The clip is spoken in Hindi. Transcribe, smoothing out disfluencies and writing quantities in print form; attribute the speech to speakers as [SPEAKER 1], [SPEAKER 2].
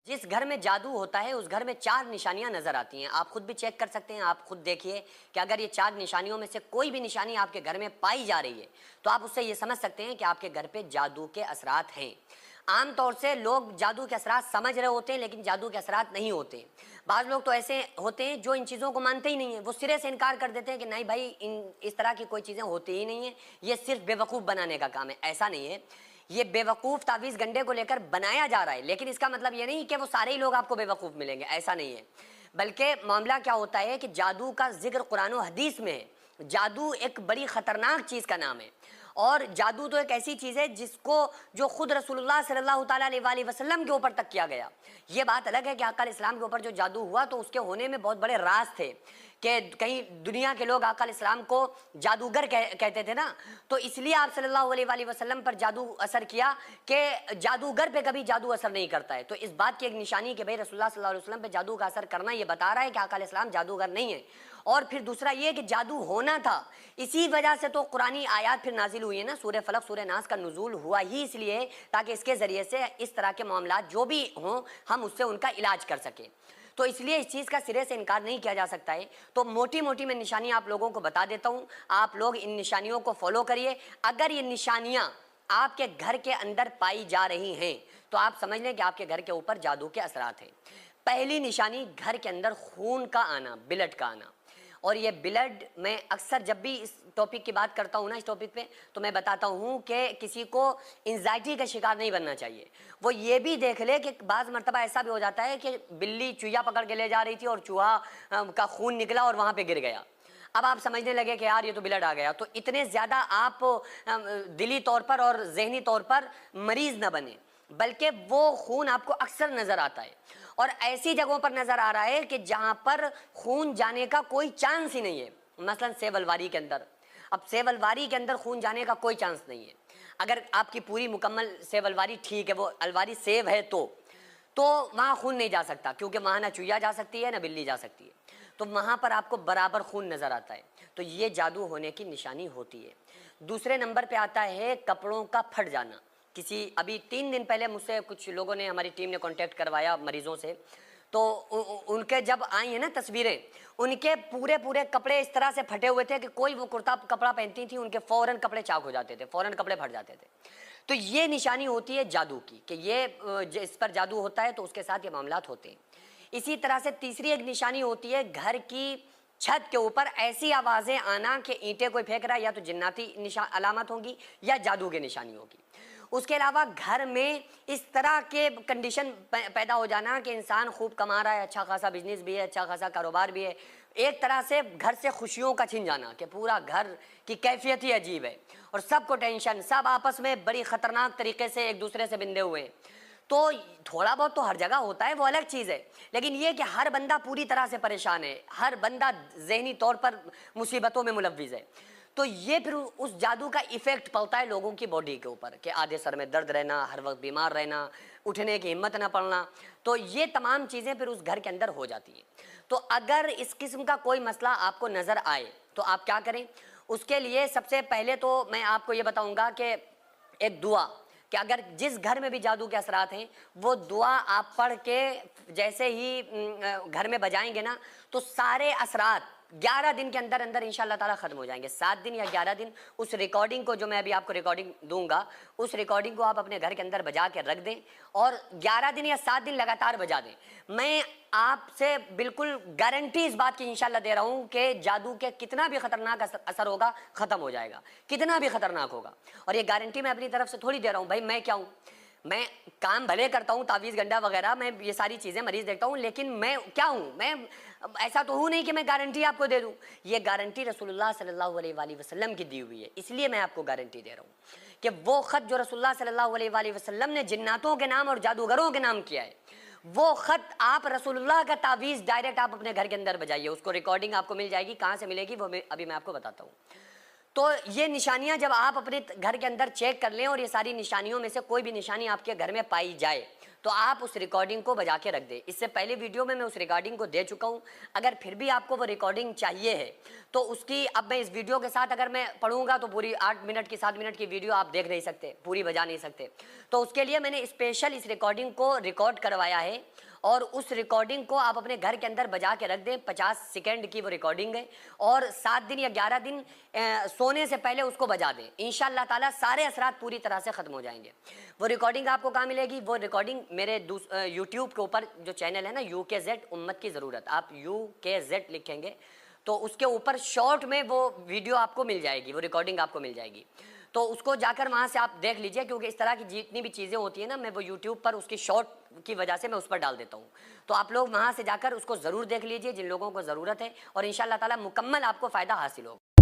[SPEAKER 1] जिस घर में जादू होता है उस घर में 4 निशानियां नजर आती हैं। आप खुद भी चेक कर सकते हैं, आप खुद देखिए कि अगर ये 4 निशानियों में से कोई भी निशानी आपके घर में पाई जा रही है तो आप उससे ये समझ सकते हैं कि आपके घर पे जादू के असरात हैं। आमतौर से लोग जादू के असरात समझ रहे होते हैं लेकिन जादू के असरात नहीं होते। बाज़ लोग तो ऐसे होते हैं जो इन चीज़ों को मानते ही नहीं है, वो सिरे से इनकार कर देते हैं कि नहीं भाई इस तरह की कोई चीज़ें होती ही नहीं है, ये सिर्फ बेवकूफ़ बनाने का काम है। ऐसा नहीं है, ये बेवकूफ़ तावीज़ गंडे को लेकर बनाया जा रहा है, लेकिन इसका मतलब ये नहीं कि वो सारे ही लोग आपको बेवकूफ़ मिलेंगे, ऐसा नहीं है। बल्कि मामला क्या होता है कि जादू का जिक्र कुरान और हदीस में है। जादू एक बड़ी ख़तरनाक चीज़ का नाम है और जादू तो एक ऐसी चीज़ है जिसको जो खुद रसूलुल्लाह सल्लल्लाहु अलैहि वसल्लम के ऊपर तक किया गया। ये बात अलग है कि आका इस्लाम के ऊपर जो जादू हुआ तो उसके होने में बहुत बड़े राज थे कि कहीं दुनिया के लोग आका इस्लाम को जादूगर कहते थे ना, तो इसलिए आप सल्लल्लाहु अलैहि वसल्लम पर जादू असर किया कि जादूगर पे कभी जादू असर नहीं करता है। तो इस बात की एक निशानी कि भाई रसूलुल्लाह सल्लल्लाहु अलैहि वसल्लम पे जादू का असर करना ये बता रहा है कि आका इस्लाम जादूगर नहीं है। और फिर दूसरा ये कि जादू होना था, इसी वजह से तो कुरानी आयत फिर नाजिल हुई है ना, सूरह फलक सूरह नास का नुज़ूल हुआ ही इसलिए ताकि इसके ज़रिए से इस तरह के मामलात जो भी हों हम उससे उनका इलाज कर सकें। तो इसलिए इस चीज़ का सिरे से इनकार नहीं किया जा सकता है। तो मोटी मोटी मैं निशानियाँ आप लोगों को बता देता हूँ, आप लोग इन निशानियों को फॉलो करिए। अगर ये निशानियाँ आपके घर के अंदर पाई जा रही हैं तो आप समझ लें कि आपके घर के ऊपर जादू के असरात हैं। पहली निशानी, घर के अंदर खून का आना, ब्लड का आना। और ये ब्लड, मैं अक्सर जब भी इस टॉपिक की बात करता हूँ ना, इस टॉपिक पे, तो मैं बताता हूँ कि किसी को एंजाइटी का शिकार नहीं बनना चाहिए। वो ये भी देख ले कि बाज़ मरतबा ऐसा भी हो जाता है कि बिल्ली चूहा पकड़ के ले जा रही थी और चूहा का खून निकला और वहाँ पे गिर गया। अब आप समझने लगे कि यार ये तो ब्लड आ गया। तो इतने ज़्यादा आप दिली तौर पर और जहनी तौर पर मरीज़ न बने, बल्कि वो खून आपको अक्सर नज़र आता है और ऐसी जगहों पर नज़र आ रहा है कि जहाँ पर खून जाने का कोई चांस ही नहीं है। मसलन सेब अलवारी के अंदर, अब सेब अलवारी के अंदर खून जाने का कोई चांस नहीं है। अगर आपकी पूरी मुकम्मल सेब अलवारी ठीक है, वो अलवारी सेब है तो वहाँ खून नहीं जा सकता, क्योंकि वहाँ ना चूहिया जा सकती है ना बिल्ली जा सकती है, तो वहाँ पर आपको बराबर खून नज़र आता है। तो ये जादू होने की निशानी होती है। दूसरे नंबर पे आता है कपड़ों का फट जाना। अभी 3 दिन पहले मुझसे कुछ लोगों ने, हमारी टीम ने कांटेक्ट करवाया मरीज़ों से, तो उनके जब आई है ना तस्वीरें, उनके पूरे पूरे कपड़े इस तरह से फटे हुए थे कि कोई वो कुर्ता कपड़ा पहनती थी उनके फ़ौरन कपड़े चाक हो जाते थे, फ़ौरन कपड़े फट जाते थे। तो ये निशानी होती है जादू की कि ये इस पर जादू होता है तो उसके साथ ये मामलात होते हैं। इसी तरह से तीसरी एक निशानी होती है घर की छत के ऊपर ऐसी आवाज़ें आना कि ईंटें कोई फेंक रहा है, या तो जिन्नाती अलामत होगी या जादू की निशानी होगी। उसके अलावा घर में इस तरह के कंडीशन पैदा हो जाना कि इंसान खूब कमा रहा है, अच्छा खासा बिजनेस भी है, अच्छा खासा कारोबार भी है, एक तरह से घर से खुशियों का छिन जाना कि पूरा घर की कैफियत ही अजीब है और सबको टेंशन, सब आपस में बड़ी ख़तरनाक तरीके से एक दूसरे से बिंधे हुए हैं। तो थोड़ा बहुत तो हर जगह होता है, वो अलग चीज़ है, लेकिन ये कि हर बंदा पूरी तरह से परेशान है, हर बंदा जहनी तौर पर मुसीबतों में मुलव्विज़ है। तो ये फिर उस जादू का इफ़ेक्ट पड़ता है लोगों की बॉडी के ऊपर कि आधे सर में दर्द रहना, हर वक्त बीमार रहना, उठने की हिम्मत ना पड़ना। तो ये तमाम चीज़ें फिर उस घर के अंदर हो जाती हैं। तो अगर इस किस्म का कोई मसला आपको नज़र आए तो आप क्या करें? उसके लिए सबसे पहले तो मैं आपको ये बताऊँगा कि एक दुआ, कि अगर जिस घर में भी जादू के असरात हैं वो दुआ आप पढ़ के जैसे ही घर में बजाएंगे ना, तो सारे असरात 11 दिन के अंदर अंदर इंशाअल्लाह ताला ख़त्म हो जाएंगे। 7 दिन या 11 दिन उस रिकॉर्डिंग को, जो मैं अभी आपको रिकॉर्डिंग दूंगा, उस रिकॉर्डिंग को आप अपने घर के अंदर बजा के रख दें और 11 दिन या 7 दिन लगातार बजा दें। मैं आपसे बिल्कुल गारंटी इस बात की इंशाअल्लाह दे रहा हूँ कि जादू के कितना भी ख़तरनाक असर होगा ख़त्म हो जाएगा, कितना भी ख़तरनाक होगा। और ये गारंटी मैं अपनी तरफ से थोड़ी दे रहा हूँ। भाई मैं क्या हूँ, मैं काम भले करता हूँ, तावीज़ गंडा वगैरह, मैं ये सारी चीज़ें मरीज़ देखता हूँ, लेकिन मैं क्या हूँ, मैं ऐसा तो हूँ नहीं कि मैं गारंटी आपको दे दूँ। ये गारंटी रसूलुल्लाह सल्लल्लाहु अलैहि वसल्लम की दी हुई है, इसलिए मैं आपको गारंटी दे रहा हूँ कि वो ख़त जो रसूलुल्लाह सल्लल्लाहु अलैहि वसल्लम ने जिन्नातों के नाम और जादूगरों के नाम किया है, वो ख़त आप रसूलुल्लाह का तावीज़ डायरेक्ट आप अपने घर के अंदर बजाइए, उसको रिकॉर्डिंग आपको मिल जाएगी। कहाँ से मिलेगी वो अभी मैं आपको बताता हूँ। तो ये निशानियां जब आप अपने घर के अंदर चेक कर लें और ये सारी निशानियों में से कोई भी निशानी आपके घर में पाई जाए तो आप उस रिकॉर्डिंग को बजा के रख दें। इससे पहले वीडियो में मैं उस रिकॉर्डिंग को दे चुका हूँ। अगर फिर भी आपको वो रिकॉर्डिंग चाहिए है तो उसकी, अब मैं इस वीडियो के साथ अगर मैं पढ़ूंगा तो पूरी 8 मिनट की 7 मिनट की वीडियो आप देख नहीं सकते, पूरी बजा नहीं सकते। तो उसके लिए मैंने स्पेशल इस रिकॉर्डिंग को रिकॉर्ड करवाया है और उस रिकॉर्डिंग को आप अपने घर के अंदर बजा के रख दें। 50 सेकंड की वो रिकॉर्डिंग है और 7 दिन या 11 दिन सोने से पहले उसको बजा दें। इंशाअल्लाह ताला सारे असरात पूरी तरह से ख़त्म हो जाएंगे। वो रिकॉर्डिंग आपको कहाँ मिलेगी? वो रिकॉर्डिंग मेरे यूट्यूब के ऊपर जो चैनल है ना, UKZ उम्मत की ज़रूरत, आप UKZ लिखेंगे तो उसके ऊपर शॉर्ट में वो वीडियो आपको मिल जाएगी, वो रिकॉर्डिंग आपको मिल जाएगी। तो उसको जाकर वहाँ से आप देख लीजिए, क्योंकि इस तरह की जितनी भी चीज़ें होती हैं ना, मैं वो यूट्यूब पर उसकी शॉर्ट की वजह से मैं उस पर डाल देता हूँ। तो आप लोग वहाँ से जाकर उसको ज़रूर देख लीजिए जिन लोगों को ज़रूरत है, और इंशाअल्लाह ताला मुकम्मल आपको फ़ायदा हासिल होगा।